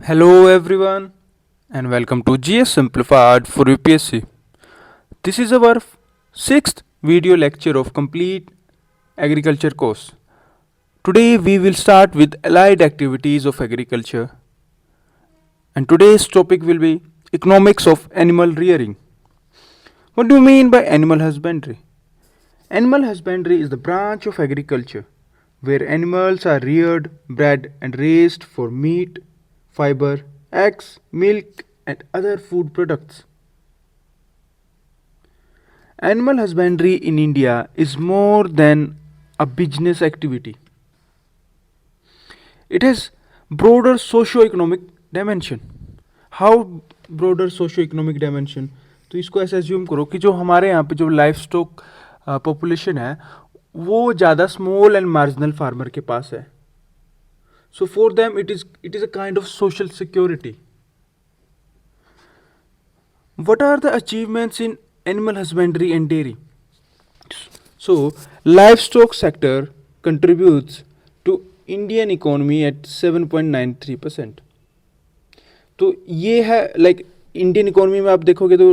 Hello everyone and welcome to GS Simplified for UPSC. This is our sixth video lecture of complete agriculture course. Today we will start with allied activities of agriculture and today's topic will be economics of animal rearing. What do you mean by animal husbandry? Animal husbandry is the branch of agriculture where animals are reared, bred and raised for meat, fiber, eggs, milk and other food products. Animal husbandry in India is more than a business activity. It has broader socio-economic dimension. How broader socio-economic dimension? तो इसको ऐसे assume करो कि जो हमारे यहाँ पे जो लाइफ स्टॉक पॉपुलेशन है वो ज़्यादा स्मॉल एंड मार्जिनल फार्मर के पास है. So for them it is a kind of social security. What are the achievements in animal husbandry and dairy? So livestock sector contributes to Indian economy at 7.93%. तो ये है like Indian economy में आप देखोगे तो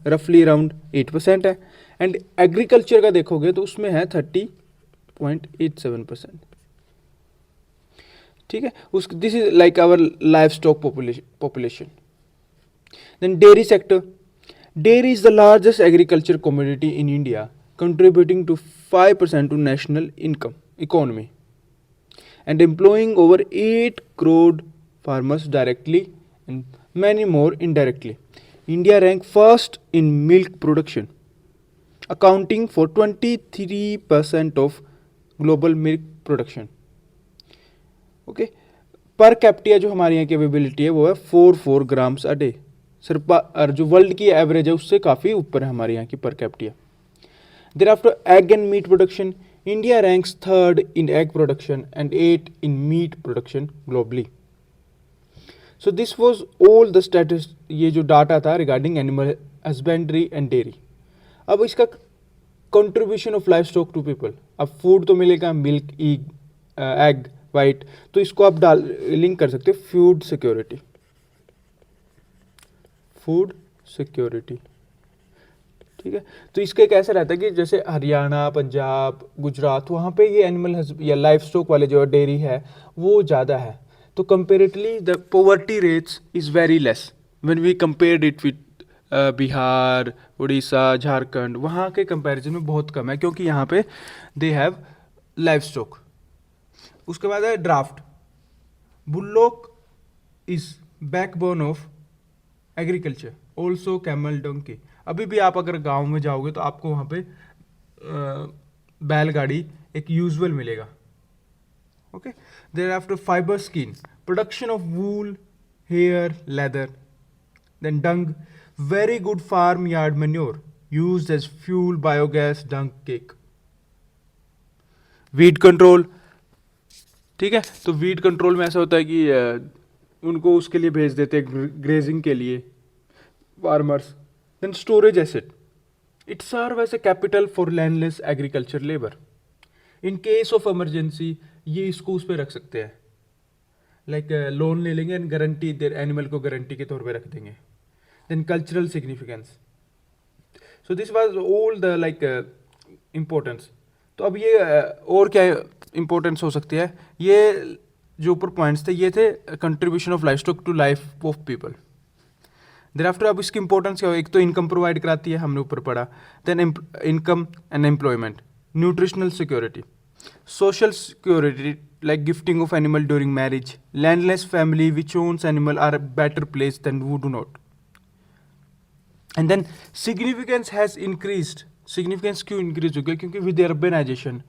रफली अराउंड 8% है and agriculture का देखोगे तो उसमें है 30.87%. ठीक है, this is like our livestock population. Then dairy sector. Dairy is the largest agriculture commodity in India contributing to 5% to national income economy and employing over 8 crore farmers directly and many more indirectly. India ranked first in milk production, accounting for 23% of global milk production. Okay, पर कैप्टिया जो हमारे यहाँ की availability है वो है 4 grams a day. सिर्फ और जो वर्ल्ड की एवरेज है उससे काफ़ी ऊपर है हमारे यहाँ की per capita. Thereafter egg and meat production, India ranks third in egg production and 8 in meat production globally. So this was all the status, ये जो डाटा था regarding animal husbandry and dairy. अब इसका contribution of livestock to people. अब food तो मिलेगा, milk, egg, white, तो इसको आप लिंक कर सकते हो फूड सिक्योरिटी. फूड सिक्योरिटी, ठीक है. तो इसका एक ऐसा रहता है कि जैसे हरियाणा, पंजाब, गुजरात, वहाँ पे ये एनिमल या लाइफ स्टॉक वाले जो डेयरी है वो ज़्यादा है. तो comparatively the poverty rates is very less when we compared it with Bihar, Orissa, Jharkhand. वहाँ के कंपैरिजन में बहुत कम है क्योंकि यहाँ पे दे हैव लाइफ स्टॉक. उसके बाद है draught. Bullock is backbone of agriculture, also camel donkey. अभी भी आप अगर गांव में जाओगे तो आपको वहाँ पे बैलगाड़ी एक यूजुअल मिलेगा. Okay, thereafter fibre skin, production of wool, hair, leather. Then dung, very good farmyard manure used as fuel, biogas, dung cake. Weed control, ठीक है. तो वीड कंट्रोल में ऐसा होता है कि उनको उसके लिए भेज देते हैं ग्रेजिंग के लिए farmers. Then storage asset, it serve as a capital for landless agriculture labour. In case of emergency ये इसको उस पर रख सकते हैं, लाइक लोन ले लेंगे एंड गारंटी देर एनिमल को गारंटी के तौर पे रख देंगे. Then cultural significance. So this was all the like importance. तो अब ये और क्या इम्पोर्टेंस हो सकती है, ये जो ऊपर पॉइंट्स थे ये थे contribution of livestock to life of people. Thereafter अब इसकी इंपॉर्टेंस क्या हो, एक तो इनकम प्रोवाइड कराती है, हमने ऊपर पढ़ा. Then income and employment, nutritional security, social security like gifting of animal during marriage, landless family which owns animal are better place than who do not. And then significance has increased. Significance क्यों increase हो गया, क्योंकि with urbanisation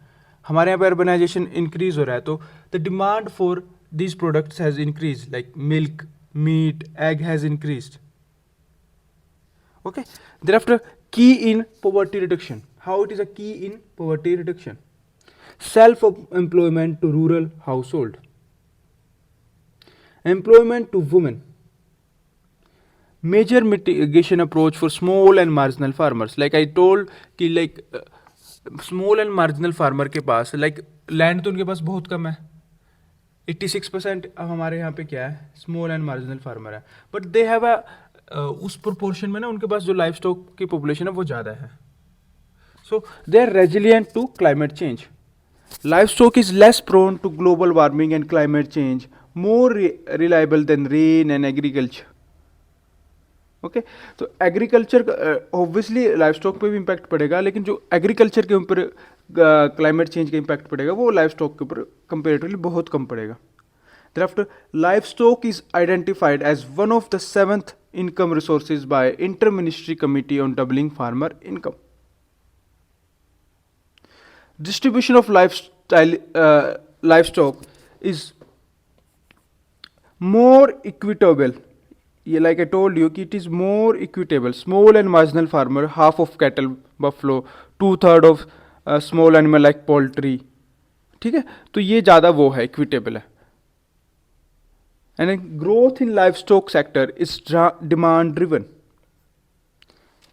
हमारे यहाँ पे urbanisation increase हो रहा है, तो the demand for these products has increase, like milk, meat, egg has increased. Okay, thereafter key in poverty reduction. How it is a key in poverty reduction? Self employment to rural household, employment to women, major mitigation approach for small and marginal farmers. Like I told कि like small and marginal farmer के पास like land तो उनके पास बहुत कम है, 86% अब हमारे यहाँ पे क्या है, स्मॉल एंड मार्जिनल फार्मर है, बट दे हैव अ उस प्रोपोर्शन में ना उनके पास जो लाइफ स्टॉक की पॉपुलेशन है वो ज़्यादा है, so they are resilient to climate change. Livestock is less prone to global warming and climate change, more reliable than rain and agriculture. Okay तो एग्रीकल्चर ऑब्वियसली लाइवस्टॉक पे भी इम्पैक्ट पड़ेगा, लेकिन जो एग्रीकल्चर के ऊपर क्लाइमेट चेंज का impact पड़ेगा वो लाइवस्टॉक के ऊपर कंपेरेटिवली बहुत कम पड़ेगा. Thereafter, livestock is identified as one of the seventh income resources by Inter-Ministry Committee on Doubling Farmer Income. Distribution of livestock is more equitable. Like I told you, it is more equitable. Small and marginal farmer, half of cattle, buffalo, 2/3 of small animal like poultry. ठीक है, तो ये ज़्यादा वो है, equitable है. And growth in livestock sector is demand driven,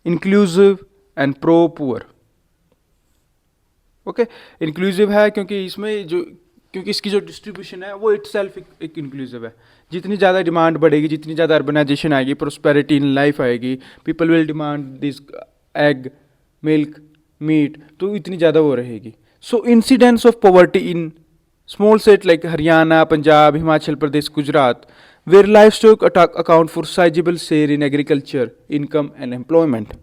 inclusive and pro poor. Okay inclusive है क्योंकि इसमें जो क्योंकि इसकी जो डिस्ट्रीब्यूशन है वो इटसेल्फ एक इंक्लूसिव है. जितनी ज़्यादा डिमांड बढ़ेगी, जितनी ज़्यादा अर्बनाइजेशन आएगी, प्रोस्पेरिटी इन लाइफ आएगी, people will demand this egg, milk, meat, तो इतनी ज़्यादा वो रहेगी. So incidence of poverty in small state like Haryana, Punjab, Himachal Pradesh, Gujarat, where livestock account for sizeable share in agriculture income and employment.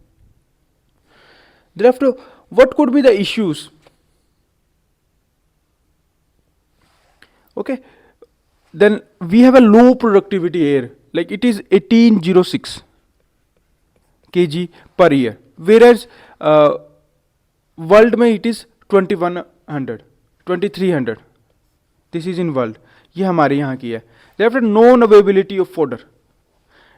Thereafter, what could be the issues? Okay, then we have a low productivity here, like it is 1806 kg per year, whereas world में it is 2100 2300. This is in world, ये हमारे यहाँ की है. Therefore, non availability of fodder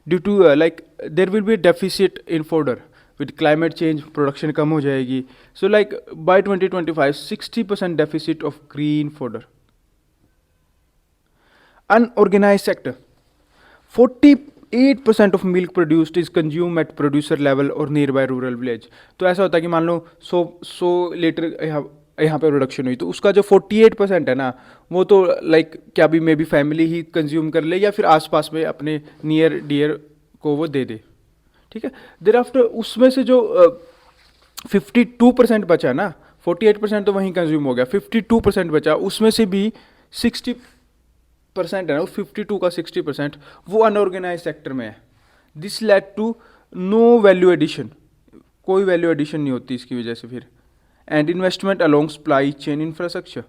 due to like there will be a deficit in fodder. With climate change, production कम हो जाएगी. So like by 2025, 60% deficit of green fodder. Unorganized sector, 48% of milk produced is consumed at producer level or nearby rural village. तो ऐसा होता है कि मान लो 100 litre यहाँ पे प्रोडक्शन हुई, तो उसका जो 48% है ना, वो तो लाइक क्या भी may be family he consume कर ले या फिर आसपास में अपने नियर डियर को वो दे दे. ठीक है, देर आफ्टर उसमें से जो 52% बचा ना, 48% तो वहीं कंज्यूम हो गया, 52% बचा, उसमें से भी 60% है ना, 52 का 60% वो अनऑर्गेनाइज सेक्टर में है. This led to no value addition, कोई वैल्यू एडिशन नहीं होती इसकी वजह से फिर. And investment along supply chain infrastructure.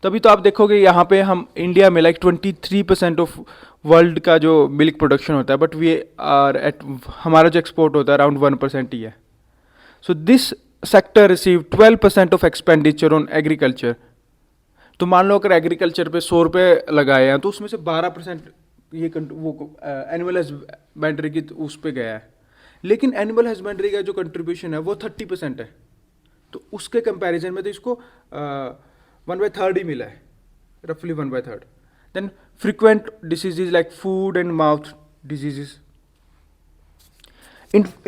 तभी तो आप देखोगे यहाँ पे हम इंडिया में लाइक 23% ऑफ वर्ल्ड का जो मिल्क प्रोडक्शन होता है, बट वी आर एट, हमारा जो एक्सपोर्ट होता है अराउंड 1% ही है. So this sector receive 12% of expenditure on agriculture. तो मान लो अगर एग्रीकल्चर पे 100 रुपये लगाए हैं तो उसमें से 12% ये वो एनिमल हस्बेंड्री की उस पर गया है. लेकिन एनिमल हस्बेंड्री का जो कंट्रीब्यूशन है वो 30% है, तो उसके कंपैरिजन में तो इसको 1/3 ही मिला है, रफली 1/3. Then frequent diseases like food and mouth diseases.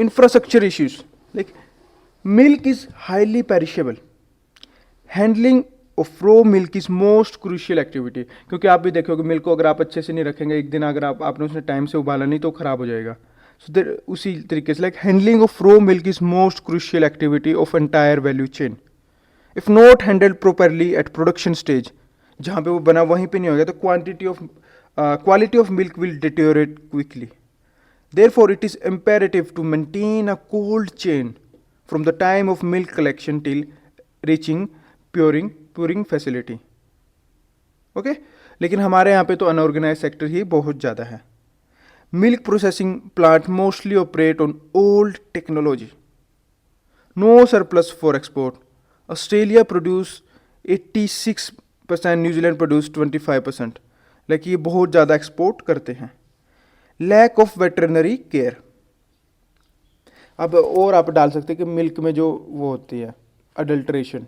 Infrastructure issues like milk is highly perishable. Handling of raw milk is most crucial activity. क्योंकि आप भी देखोगे मिल्क को अगर आप अच्छे से नहीं रखेंगे, एक दिन अगर आपने उसने टाइम से उबाला नहीं तो खराब हो जाएगा. So उसी तरीके से like handling of raw milk is most crucial activity of entire value chain. If not handled properly at production stage, जहाँ पे वो बना वहीं पे नहीं हो गया, तो quality of milk will deteriorate quickly. Therefore it is imperative to maintain a cold chain from the time of milk collection till reaching pouring facility. Okay, लेकिन हमारे यहाँ पे तो अनऑर्गेनाइज सेक्टर ही बहुत ज़्यादा है. Milk processing plant mostly operate on old technology. No surplus for export. Australia produce 86%, New Zealand produce 25%. Like ये बहुत ज़्यादा एक्सपोर्ट करते हैं. Lack of veterinary care. अब और आप डाल सकते हैं कि मिल्क में जो वो होती है अडल्ट्रेशन.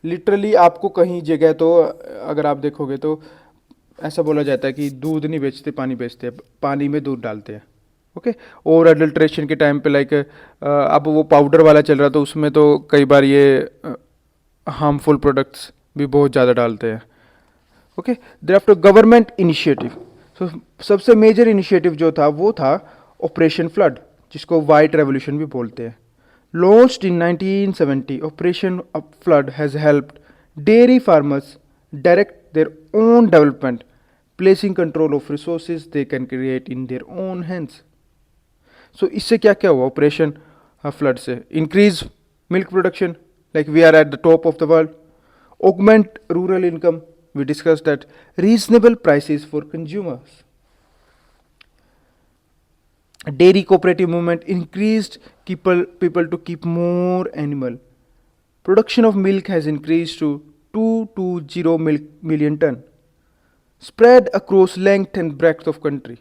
लिटरली आपको कहीं जगह तो अगर आप देखोगे तो ऐसा बोला जाता है कि दूध नहीं बेचते, पानी बेचते हैं, पानी में दूध डालते हैं. ओके, और अडल्ट्रेशन के टाइम पे लाइक अब वो पाउडर वाला चल रहा, तो उसमें तो कई बार ये हार्मफुल प्रोडक्ट्स भी बहुत ज़्यादा डालते हैं। Okay, thereafter government initiative. So सबसे मेजर इनिशिएटिव जो था वो था ऑपरेशन फ्लड, जिसको वाइट रेवोल्यूशन भी बोलते हैं। Launched in 1970, operation flood has helped dairy farmers direct their own development, placing control of resources they can create in their own hands. So इससे क्या क्या हुआ ऑपरेशन फ्लड से? Increase milk production, like we are at the top of the world. Augment rural income, we discussed that. Reasonable prices for consumers. Dairy cooperative movement increased people to keep more animal. Production of milk has increased to 220 million ton, spread across length and breadth of country.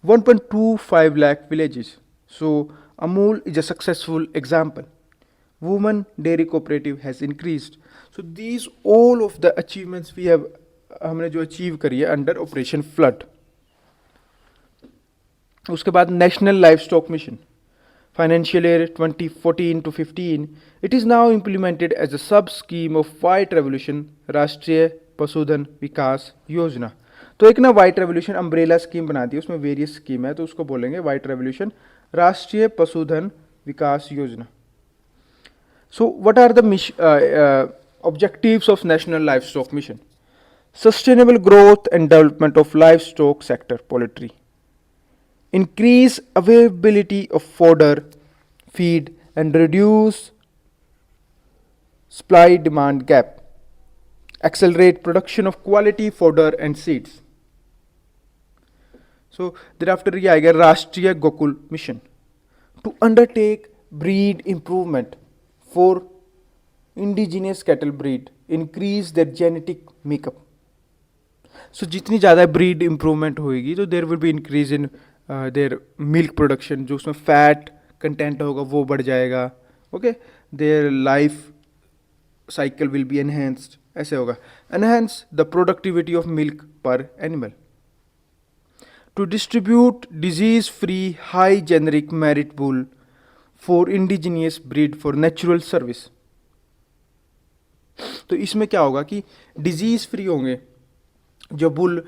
1.25 lakh villages. So Amul is a successful example. Women dairy cooperative has increased. So these all of the achievements we have हमने जो achieve करी है under operation flood. उसके बाद national livestock mission, financial year 2014 to 15, it is now implemented as a sub scheme of white revolution, राष्ट्रीय पशुधन विकास योजना। तो एक ना वाइट रेवोल्यूशन अम्ब्रेला स्कीम बना दी, उसमें वेरियस स्कीम है, तो उसको बोलेंगे वाइट रेवोल्यूशन राष्ट्रीय पशुधन विकास योजना। So what are the objectives of National Livestock Mission? Sustainable growth and development of livestock sector poultry. Increase availability of fodder, feed and reduce supply demand gap. Accelerate production of quality fodder and seeds. So thereafter ये आएगा राष्ट्रीय Gokul mission, to undertake breed improvement for indigenous cattle breed, increase their genetic makeup. So जितनी ज़्यादा breed improvement होएगी तो there will be increase in their milk production, जो उसमें fat content होगा वो बढ़ जाएगा। okay, their life cycle will be enhanced, ऐसे होगा। enhance the productivity of milk per animal. To distribute disease free high generic merit pool for indigenous breed for natural service. तो इसमें क्या होगा कि डिजीज फ्री होंगे जो बुल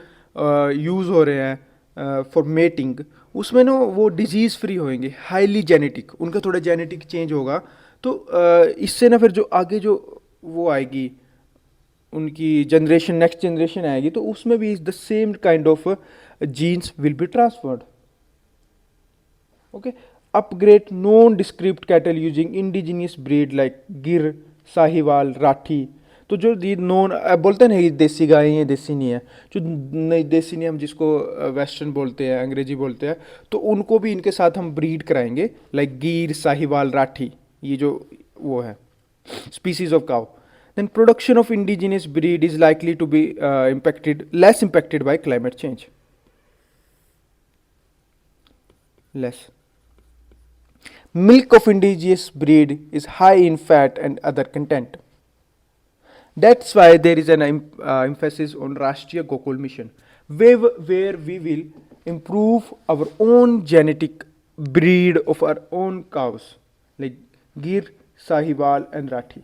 यूज़ हो रहे हैं फॉर मेटिंग, उसमें ना वो डिजीज फ्री होंगे, हाईली जेनेटिक, उनका थोड़ा जेनेटिक चेंज होगा। तो इससे ना फिर जो आगे जो वो आएगी उनकी जनरेशन, नेक्स्ट जनरेशन आएगी, तो उसमें भी the same kind of genes will be transferred. Okay, upgrade nondescript cattle using indigenous breed like Gir, Sahiwal, Rathi. तो जो नॉन बोलते हैं ना ये देसी गाय है, देसी नहीं है, जो नहीं देसी नहीं, हम जिसको वेस्टर्न बोलते हैं, अंग्रेजी बोलते हैं, तो उनको भी इनके साथ हम ब्रीड कराएंगे लाइक गिर, साहिवाल, राठी, ये जो वो है species of cow. Then production of indigenous breed is likely to be less impacted by climate change, less. Milk of indigenous breed is high in fat and other content. That's why there is an emphasis on Rashtriya Gokul Mission, where we will improve our own genetic breed of our own cows, like Gir, Sahiwal and Rathi.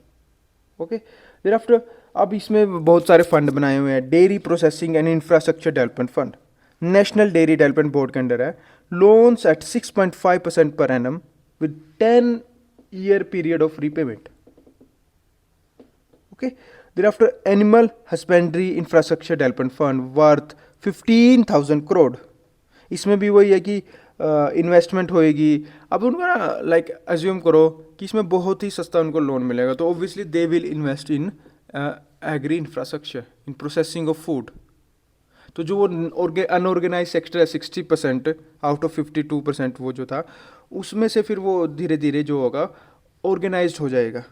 Okay. Thereafter, अब इसमें बहुत सारे fund बनाए हुए हैं। Dairy processing and infrastructure development fund national dairy development board के under है। Loans at 6.5% per annum with 10-year period of repayment. Okay. Thereafter, animal husbandry infrastructure development fund worth 15,000 crore. इसमें भी वही है कि इन्वेस्टमेंट होएगी। अब उनको ना लाइक अज्यूम करो कि इसमें बहुत ही सस्ता उनको लोन मिलेगा, तो obviously they will invest in agree infrastructure, in processing of food. तो जो वो अनऑर्गेनाइज सेक्टर है 60% आउट ऑफ 52% वो जो था, उसमें से फिर वो धीरे धीरे जो होगा ऑर्गेनाइज्ड हो जाएगा।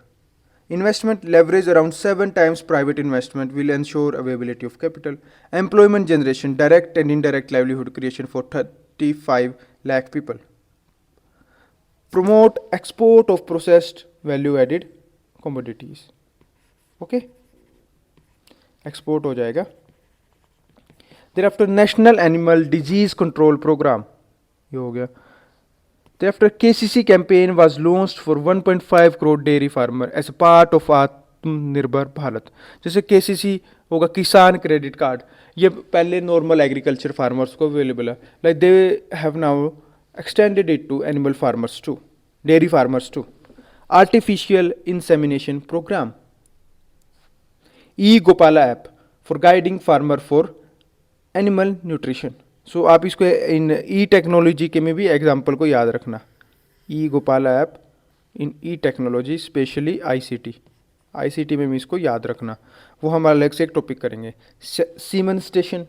Investment leverage around 7 times private investment will ensure availability of capital. Employment generation, direct and indirect livelihood creation for 35 lakh people. Promote export of processed value added commodities. Okay? Export हो जाएगा। Thereafter, National Animal Disease Control Program. ये हो गया। Thereafter, KCC campaign was launched for 1.5 crore dairy farmer as a part of our आत्मनिर्भर भारत। जैसे KCC होगा, किसान credit card, ये पहले नॉर्मल एग्रीकल्चर फार्मर्स को अवेलेबल है, like they have now extended it to animal farmers too, dairy farmers too. Artificial insemination programme, E Gopala app for guiding farmer for animal nutrition. So आप इसको इन E technology के में भी example को याद रखना, E Gopala app in E technology, especially ICT, ICT में भी इसको याद रखना, वो हम अलग से एक टॉपिक करेंगे। Semen station,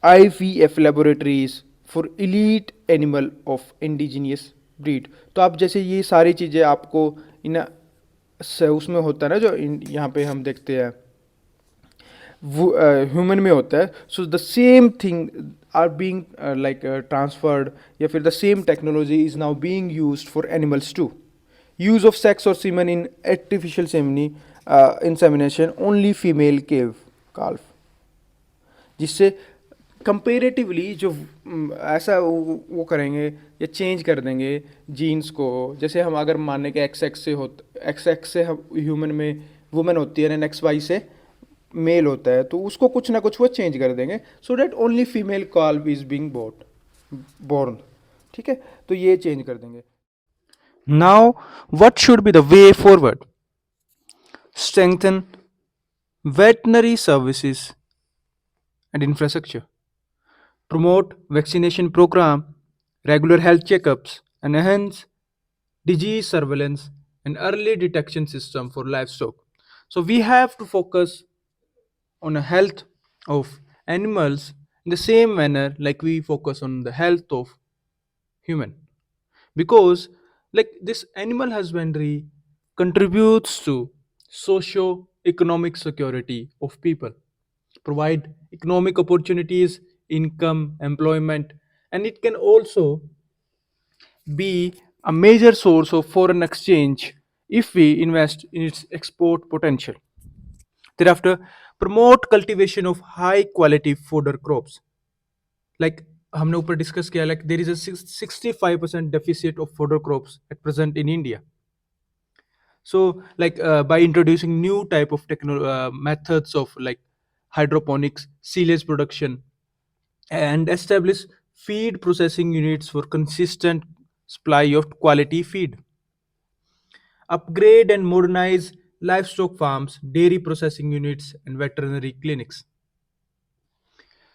IVF laboratories for elite animal of indigenous breed. तो आप जैसे ये सारी चीज़ें आपको इन उसमें होता है ना, जो यहाँ पे हम देखते हैं ह्यूमन में होता है, so the same thing are being like transferred, या फिर the same technology is now being used for animals too. Use of sex और semen in artificial insemination, only female calve calf, जिससे कंपेरेटिवली जो ऐसा वो करेंगे या चेंज कर देंगे जीन्स को। जैसे हम अगर मानने के एक्स एक्स से हम ह्यूमन में वुमेन होती है, एंड एक्स वाई से मेल होता है, तो उसको कुछ ना कुछ वो चेंज कर देंगे, so that only female calve is being born. ठीक है, तो ये चेंज कर देंगे। Now what should be the way forward? Strengthen veterinary services and infrastructure, promote vaccination program, regular health checkups, and enhance disease surveillance and early detection system for livestock. So we have to focus on the health of animals in the same manner like we focus on the health of human, because like this animal husbandry contributes to socio economic security of people, provide economic opportunities, income, employment, and it can also be a major source of foreign exchange if we invest in its export potential. Thereafter, promote cultivation of high quality fodder crops. Like हमने ऊपर discuss किया, like there is a 65% deficit of fodder crops at present in India. So like by introducing new type of methods of like hydroponics, silage production, and establish feed processing units for consistent supply of quality feed. Upgrade and modernize livestock farms, dairy processing units, and veterinary clinics.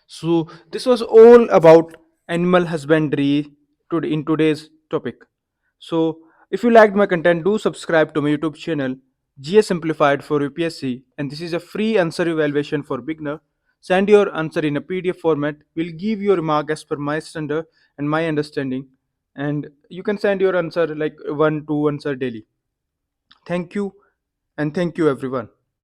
So this was all about animal husbandry in today's topic. So if you liked my content, do subscribe to my YouTube channel, GS Simplified for UPSC, and this is a free answer evaluation for beginner. Send your answer in a PDF format. We'll give your mark as per my standard and my understanding, and you can send your answer like 1 2 answer daily. Thank you, and thank you everyone.